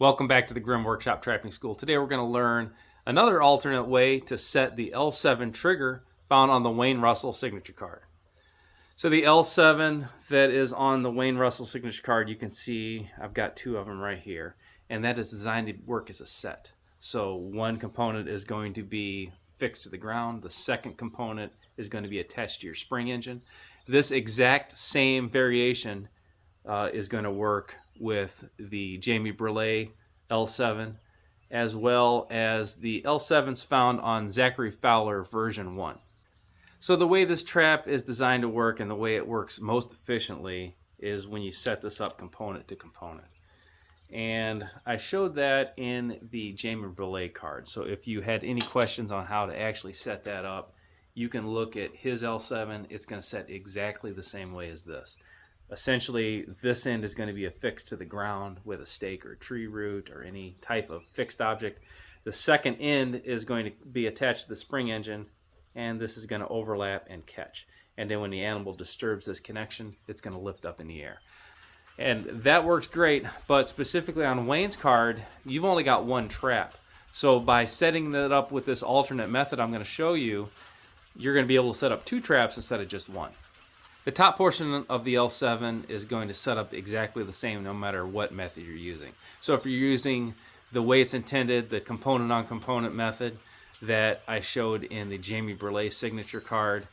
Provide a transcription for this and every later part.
Welcome back to the Grimm Workshop Trapping School. Today we're going to learn another alternate way to set the L7 trigger found on the Wayne Russell signature card. So the L7 that is on the Wayne Russell signature card, you can see I've got two of them right here, and that is designed to work as a set. So one component is going to be fixed to the ground. The second component is going to be attached to your spring engine. This exact same variation is going to work with the Jamie Brule L7, as well as the L7s found on Zachary Fowler version 1. So the way this trap is designed to work and the way it works most efficiently is when you set this up component to component. And I showed that in the Jamie Brule card. So if you had any questions on how to actually set that up, you can look at his L7. It's going to set exactly the same way as this. Essentially, this end is going to be affixed to the ground with a stake or a tree root or any type of fixed object. The second end is going to be attached to the spring engine, and this is going to overlap and catch. And then when the animal disturbs this connection, it's going to lift up in the air. And that works great, but specifically on Wayne's card, you've only got one trap. So by setting that up with this alternate method I'm going to show you, you're going to be able to set up two traps instead of just one. The top portion of the L7 is going to set up exactly the same no matter what method you're using. So if you're using the way it's intended, the component on component method that I showed in the Jamie Brule signature card,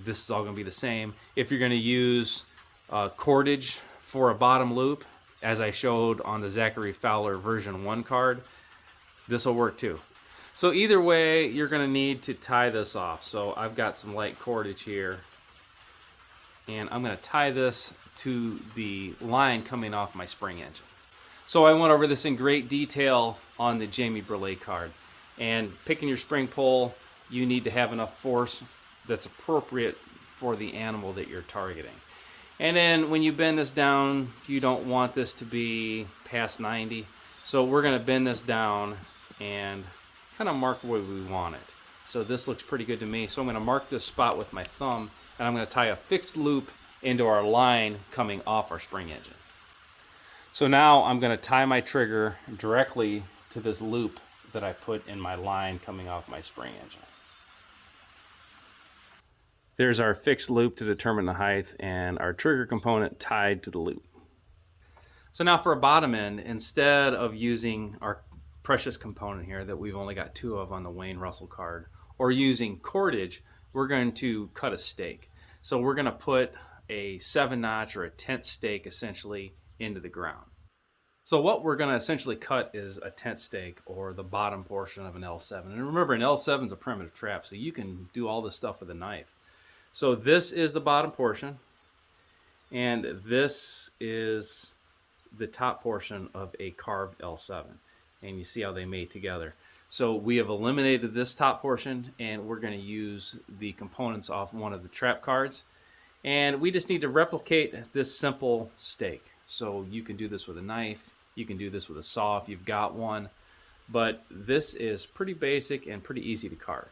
this is all going to be the same. If you're going to use cordage for a bottom loop, as I showed on the Zachary Fowler version 1 card, this will work too. So either way, you're going to need to tie this off. So I've got some light cordage here, and I'm going to tie this to the line coming off my spring engine. So I went over this in great detail on the Jamie Brule card. And picking your spring pole, you need to have enough force that's appropriate for the animal that you're targeting. And then when you bend this down, you don't want this to be past 90. So we're going to bend this down and kind of mark where we want it. So this looks pretty good to me. So I'm going to mark this spot with my thumb, and I'm going to tie a fixed loop into our line coming off our spring engine. So now I'm going to tie my trigger directly to this loop that I put in my line coming off my spring engine. There's our fixed loop to determine the height and our trigger component tied to the loop. So now for a bottom end, instead of using our precious component here that we've only got two of on the Wayne Russell card, or using cordage, we're going to cut a stake. So we're going to put a 7-notch or a tent stake essentially into the ground. So what we're going to essentially cut is a tent stake, or the bottom portion of an L7. And remember, an L7 is a primitive trap, so you can do all this stuff with a knife. So this is the bottom portion, and this is the top portion of a carved L7. And you see how they mate together. So we have eliminated this top portion, and we're going to use the components off one of the trap cards. And we just need to replicate this simple stake. So you can do this with a knife, you can do this with a saw if you've got one, but this is pretty basic and pretty easy to carve.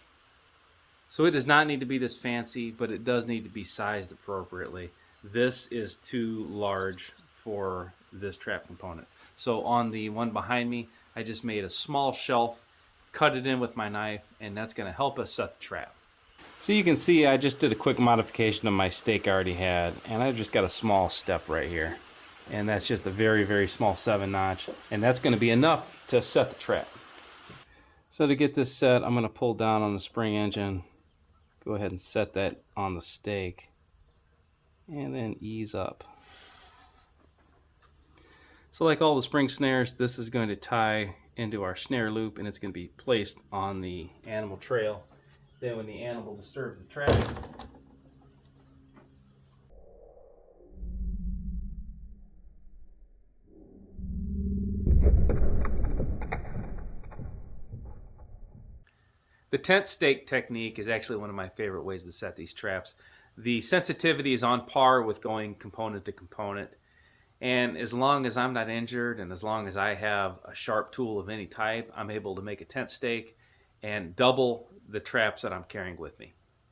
So it does not need to be this fancy, but it does need to be sized appropriately. This is too large for this trap component. So on the one behind me, I just made a small shelf, cut it in with my knife, and that's going to help us set the trap. So you can see I just did a quick modification of my stake I already had, and I've just got a small step right here. And that's just a very, very small 7-notch, and that's going to be enough to set the trap. So to get this set, I'm going to pull down on the spring engine, go ahead and set that on the stake, and then ease up. So like all the spring snares, this is going to tie into our snare loop, and it's going to be placed on the animal trail. Then when the animal disturbs the trap, the tent stake technique is actually one of my favorite ways to set these traps. The sensitivity is on par with going component to component. And as long as I'm not injured and as long as I have a sharp tool of any type, I'm able to make a tent stake and double the traps that I'm carrying with me.